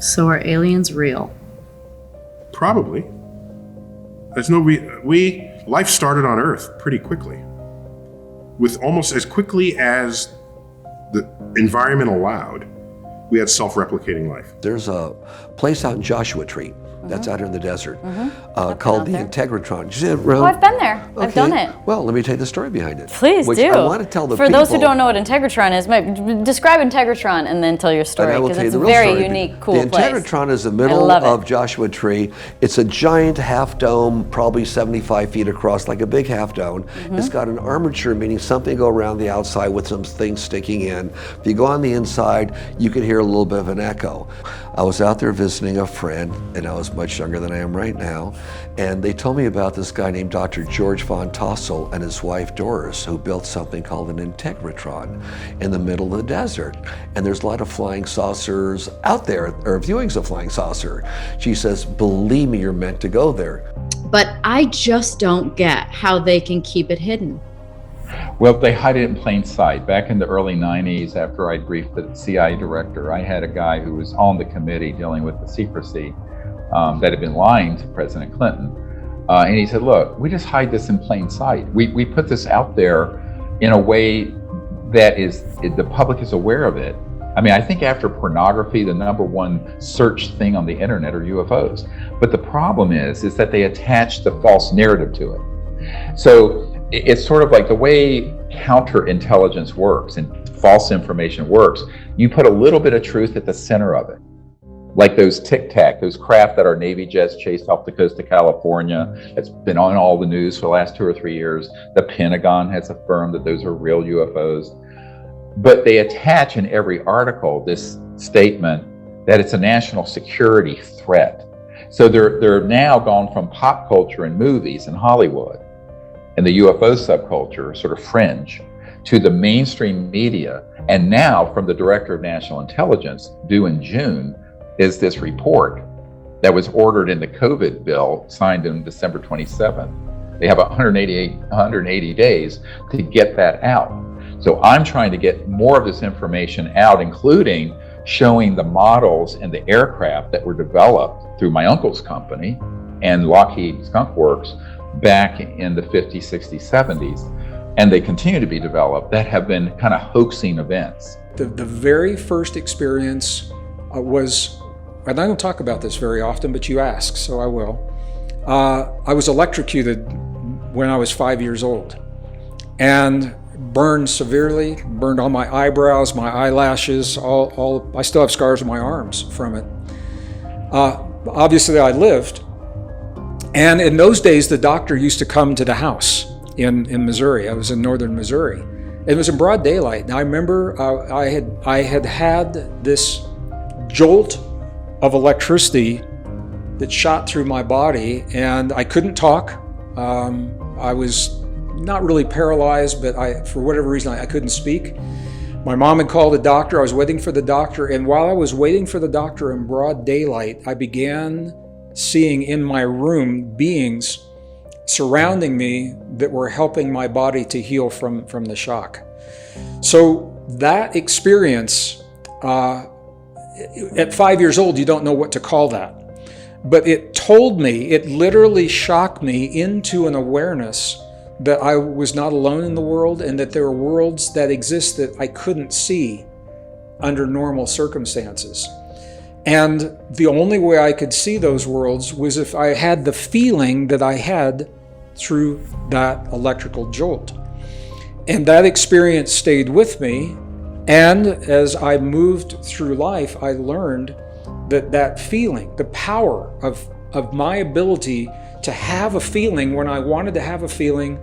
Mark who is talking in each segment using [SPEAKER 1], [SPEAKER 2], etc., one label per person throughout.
[SPEAKER 1] So are aliens real?
[SPEAKER 2] Probably. There's no life started on Earth pretty quickly. With almost as quickly as the environment allowed, we had self-replicating life.
[SPEAKER 3] There's a place out in Joshua Tree that's out here in the desert called the Integratron.
[SPEAKER 4] Oh, I've been there.
[SPEAKER 3] Okay.
[SPEAKER 4] I've done it.
[SPEAKER 3] Well, let me tell you the story behind it.
[SPEAKER 4] Please
[SPEAKER 3] which
[SPEAKER 4] do.
[SPEAKER 3] I want to tell the
[SPEAKER 4] For
[SPEAKER 3] people.
[SPEAKER 4] those who don't know what Integratron is, describe Integratron and then tell your story, because it's a very unique, cool place.
[SPEAKER 3] The Integratron is the middle of Joshua Tree. It's a giant half dome, probably 75 feet across, like a big half dome. It's got an armature, meaning something go around the outside with some things sticking in. If you go on the inside, you can hear a little bit of an echo. I was out there visiting a friend, and I was much younger than I am right now, and they told me about this guy named Dr. George von Tossel and his wife Doris, who built something called an Integratron in the middle of the desert. And there's a lot of flying saucers out there, or viewings of flying saucer. She says, believe me, you're meant to go there.
[SPEAKER 1] But I just don't get how they can keep it hidden.
[SPEAKER 5] Well, they hide it in plain sight. Back in the early 90s, after I briefed the CIA director, I had a guy who was on the committee dealing with the secrecy that had been lying to President Clinton. And he said, look, we just hide this in plain sight. We put this out there in a way that the public is aware of it. I mean, I think after pornography, the #1 search thing on the internet are UFOs. But the problem is that they attach the false narrative to it. So it's sort of like the way counterintelligence works and false information works. You put a little bit of truth at the center of it. Like those Tic Tac, those craft that our Navy jets chased off the coast of California. It's been on all the news for the last 2 or 3 years. The Pentagon has affirmed that those are real UFOs. But they attach in every article this statement that it's a national security threat. So they're now gone from pop culture and movies and Hollywood and the UFO subculture, sort of fringe, to the mainstream media. And now from the Director of National Intelligence, due in June, is this report that was ordered in the COVID bill signed on December 27th. They have 180 days to get that out. So I'm trying to get more of this information out, including showing the models and the aircraft that were developed through my uncle's company and Lockheed Skunk Works back in the 50s, 60s, 70s. And they continue to be developed that have been kind of hoaxing events.
[SPEAKER 6] The very first experience was, and I don't talk about this very often, but you ask, so I will. I was electrocuted when I was 5 years old and burned severely, burned all my eyebrows, my eyelashes, I still have scars on my arms from it. Obviously I lived. And in those days, the doctor used to come to the house in Missouri. I was in northern Missouri. It was in broad daylight. And I remember I had this jolt of electricity that shot through my body, and I couldn't talk. I was not really paralyzed, but for whatever reason, I couldn't speak. My mom had called a doctor. I was waiting for the doctor, and while I was waiting for the doctor in broad daylight, I began seeing in my room beings surrounding me that were helping my body to heal from the shock. So that experience, at 5 years old, you don't know what to call that. But it literally shocked me into an awareness that I was not alone in the world and that there are worlds that exist that I couldn't see under normal circumstances. And the only way I could see those worlds was if I had the feeling that I had through that electrical jolt. And that experience stayed with me. And as I moved through life, I learned that feeling, the power of my ability to have a feeling when I wanted to have a feeling,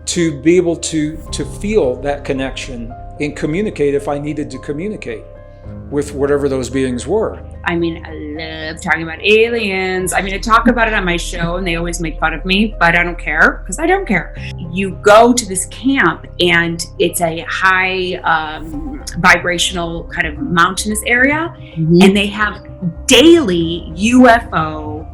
[SPEAKER 6] to be able to feel that connection and communicate if I needed to communicate with whatever those beings were.
[SPEAKER 7] I mean, I love talking about aliens. I mean, I talk about it on my show and they always make fun of me, but I don't care because I don't care. You go to this camp and it's a high vibrational kind of mountainous area, and they have daily UFO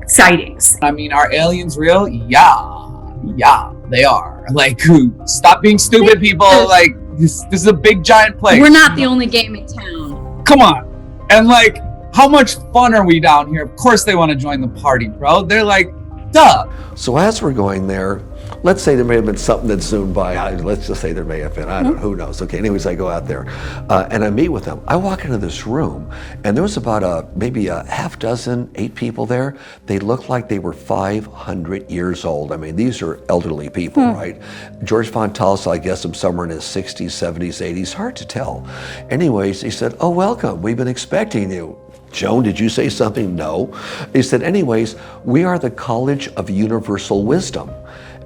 [SPEAKER 7] sightings.
[SPEAKER 8] I mean, are aliens real? Yeah, they are. Like, stop being stupid, people. Like, this is a big giant place.
[SPEAKER 1] We're not the only game in town.
[SPEAKER 8] Come on. And like, how much fun are we down here? Of course they want to join the party, bro. They're like, duh.
[SPEAKER 3] So as we're going there, let's say there may have been something that zoomed by. Let's just say there may have been. I don't know. Who knows? Okay. Anyways, I go out there and I meet with them. I walk into this room, and there was about maybe a half dozen, 8 people there. They looked like they were 500 years old. I mean, these are elderly people, right? George Fontallis, I guess, I'm somewhere in his 60s, 70s, 80s. Hard to tell. Anyways, he said, "Oh, welcome. We've been expecting you." "Joan, did you say something?" "No." He said, "Anyways, we are the College of Universal Wisdom,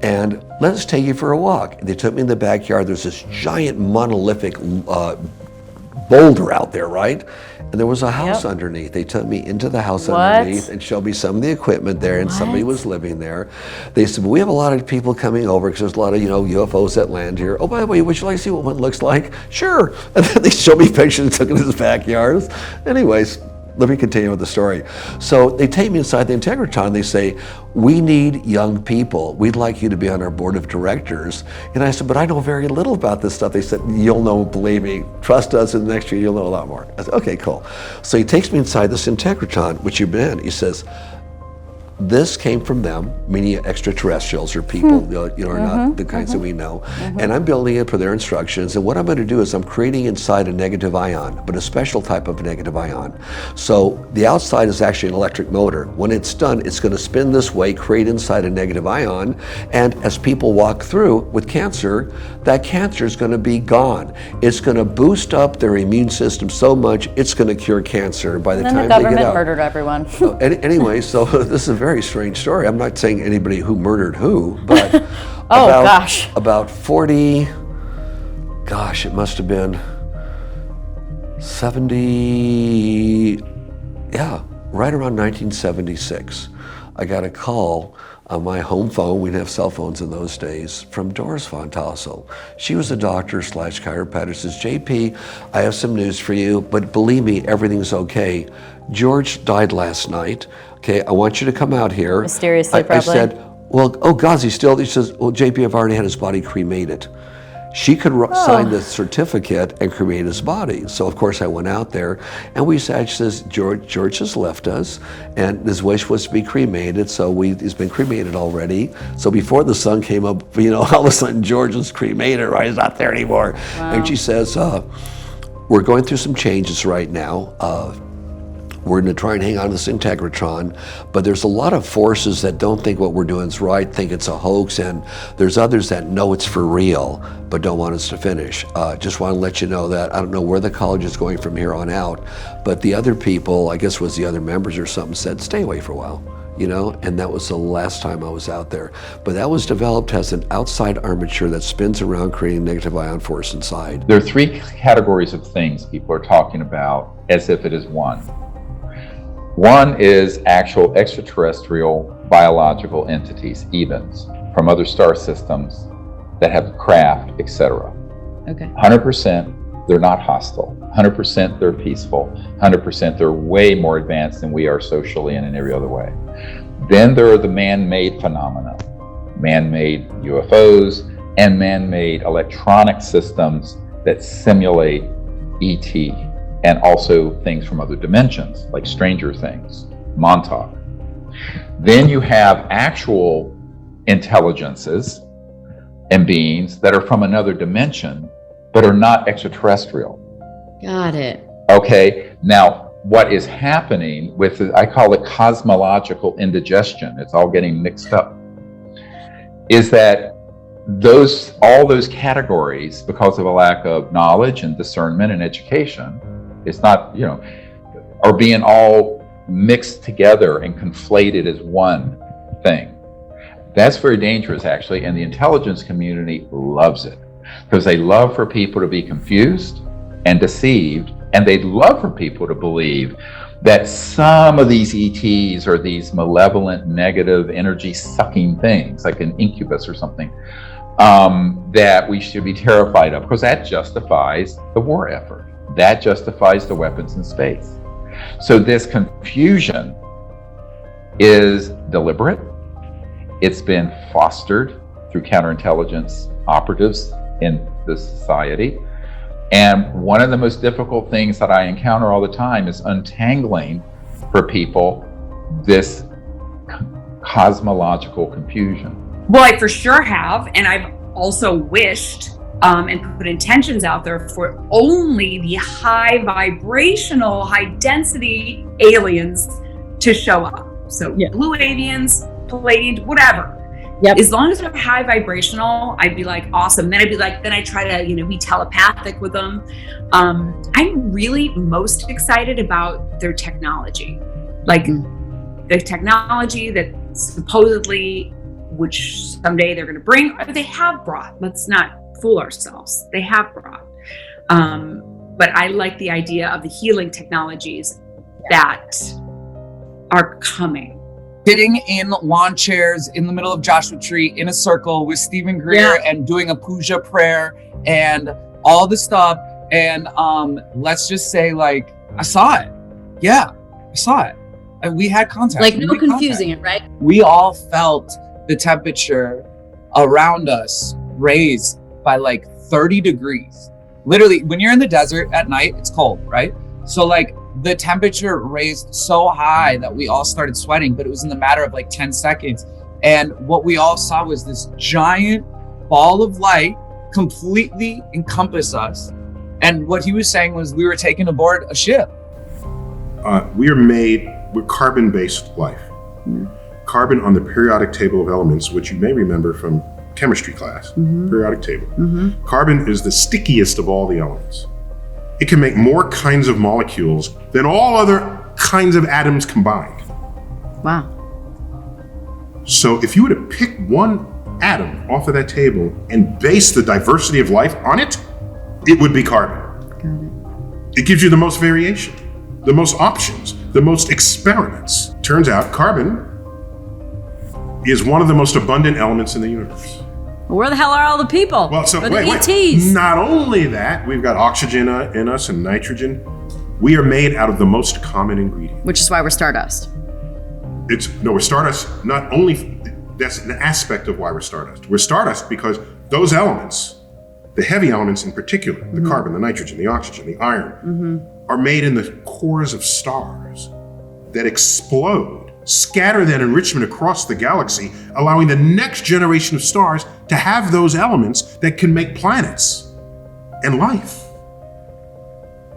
[SPEAKER 3] and let's take you for a walk." They took me in the backyard. There's this giant monolithic boulder out there, right? And there was a house underneath. They took me into the house underneath and showed me some of the equipment there, and somebody was living there. They said, "We have a lot of people coming over because there's a lot of, UFOs that land here. Oh, by the way, would you like to see what one looks like?" "Sure." And then they showed me pictures and took it to his backyard. Anyways, let me continue with the story. So they take me inside the Integratron. They say, "We need young people. We'd like you to be on our board of directors." And I said, "But I know very little about this stuff." They said, "You'll know, believe me. Trust us, in the next year you'll know a lot more." I said, "Okay, cool." So he takes me inside this Integratron, which you've been in. He says, "This came from them," meaning extraterrestrials or people, are not the kinds that we know. "And I'm building it for their instructions. And what I'm going to do is I'm creating inside a negative ion, but a special type of negative ion. So the outside is actually an electric motor. When it's done, it's going to spin this way, create inside a negative ion. And as people walk through with cancer, that cancer is going to be gone. It's going to boost up their immune system so much, it's going to cure cancer by the time they get out."
[SPEAKER 4] And then the government murdered everyone.
[SPEAKER 3] Anyway, so this is a very strange story. I'm not saying anybody who murdered who, but about 40, it must have been 70, right around 1976. I got a call on my home phone. We didn't have cell phones in those days, from Doris Fontallis. She was a doctor / chiropractor. Says, "JP, I have some news for you, but believe me, everything's okay. George died last night. Okay, I want you to come out here."
[SPEAKER 4] Mysteriously, probably.
[SPEAKER 3] I said, "Well, oh God, he still?" He says, "Well, JP, I've already had his body cremated." She could sign the certificate and cremate his body. So of course I went out there, and we said, she says, George has left us, and his wish was to be cremated, so he's been cremated already. So before the sun came up, all of a sudden George was cremated, right? He's not there anymore. Wow. And she says, "We're going through some changes right now. We're going to try and hang on to this Integratron, but there's a lot of forces that don't think what we're doing is right, think it's a hoax, and there's others that know it's for real, but don't want us to finish. Just want to let you know that I don't know where the college is going from here on out, but the other people, I guess it was the other members or something, said stay away for a while." And that was the last time I was out there. But that was developed as an outside armature that spins around, creating negative ion force inside.
[SPEAKER 5] There are 3 categories of things people are talking about as if it is one. One is actual extraterrestrial biological entities, evens, from other star systems that have craft, etc.
[SPEAKER 1] Okay.
[SPEAKER 5] 100% they're not hostile. 100% they're peaceful. 100% they're way more advanced than we are socially and in every other way. Then there are the man-made phenomena, man-made UFOs and man-made electronic systems that simulate ET, and also things from other dimensions, like Stranger Things, Montauk. Then you have actual intelligences and beings that are from another dimension, but are not extraterrestrial.
[SPEAKER 1] Got it.
[SPEAKER 5] Okay, now what is happening with, I call it cosmological indigestion, it's all getting mixed up, is that all those categories, because of a lack of knowledge and discernment and education, it's not, are being all mixed together and conflated as one thing. That's very dangerous, actually, and the intelligence community loves it because they love for people to be confused and deceived, and they'd love for people to believe that some of these ETs are these malevolent, negative, energy-sucking things, like an incubus or something, that we should be terrified of, because that justifies the war effort. That justifies the weapons in space. So this confusion is deliberate. It's been fostered through counterintelligence operatives in the society. And one of the most difficult things that I encounter all the time is untangling for people this cosmological confusion.
[SPEAKER 7] Well, I for sure have, and I've also wished and put intentions out there for only the high vibrational, high density aliens to show up. So blue avians, Palladians, whatever. Yep. As long as they're high vibrational, I'd be like, awesome. Then I try to, be telepathic with them. I'm really most excited about their technology. Like the technology that supposedly, which someday they're going to bring, or they have brought. Let's not fool ourselves. They have brought. But I like the idea of the healing technologies that are coming.
[SPEAKER 8] Sitting in lawn chairs in the middle of Joshua Tree in a circle with Stephen Greer and doing a puja prayer and all the stuff. And let's just say, like, I saw it. Yeah, I saw it. And we had contact.
[SPEAKER 1] Like, no confusing it, right?
[SPEAKER 8] We all felt the temperature around us raised by like 30 degrees. Literally, when you're in the desert at night, it's cold, right? So like the temperature raised so high that we all started sweating, but it was in the matter of like 10 seconds. And what we all saw was this giant ball of light completely encompass us. And what he was saying was we were taken aboard a ship.
[SPEAKER 2] We're carbon-based life. Carbon on the periodic table of elements, which you may remember from chemistry class, periodic table. Carbon is the stickiest of all the elements. It can make more kinds of molecules than all other kinds of atoms combined.
[SPEAKER 1] Wow.
[SPEAKER 2] So if you were to pick one atom off of that table and base the diversity of life on it, it would be carbon.
[SPEAKER 1] Got it.
[SPEAKER 2] It gives you the most variation, the most options, the most experiments. Turns out carbon is one of the most abundant elements in the universe.
[SPEAKER 1] Where the hell are all the people?
[SPEAKER 2] Well, so
[SPEAKER 1] wait.
[SPEAKER 2] ETs? Not only that, we've got oxygen in us and nitrogen. We are made out of the most common ingredient.
[SPEAKER 1] Which is why we're stardust.
[SPEAKER 2] We're stardust. Not only, that's an aspect of why we're stardust. We're stardust because those elements, the heavy elements in particular, the carbon, the nitrogen, the oxygen, the iron, are made in the cores of stars that explode, scatter that enrichment across the galaxy, allowing the next generation of stars to have those elements that can make planets and life.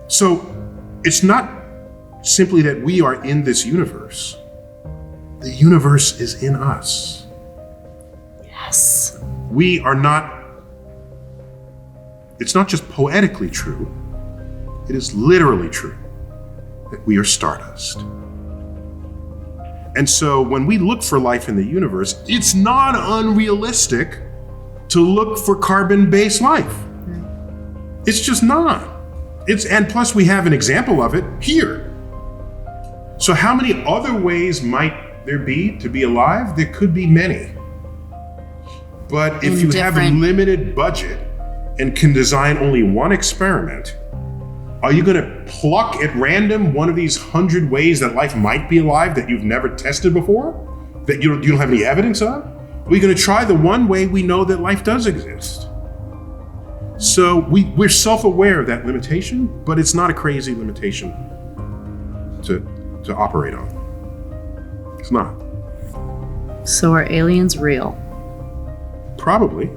[SPEAKER 2] So it's not simply that we are in this universe. The universe is in us.
[SPEAKER 1] Yes.
[SPEAKER 2] We are not, it's not just poetically true, it is literally true that we are stardust. And so when we look for life in the universe, it's not unrealistic to look for carbon-based life. It's just not. And plus we have an example of it here. So how many other ways might there be to be alive? There could be many. But if you have a limited budget and can design only one experiment, are you going to pluck at random one of these 100 ways that life might be alive that you've never tested before, that you don't have any evidence of? Or are you going to try the one way we know that life does exist? So we're self-aware of that limitation, but it's not a crazy limitation to operate on. It's not.
[SPEAKER 1] So are aliens real?
[SPEAKER 2] Probably.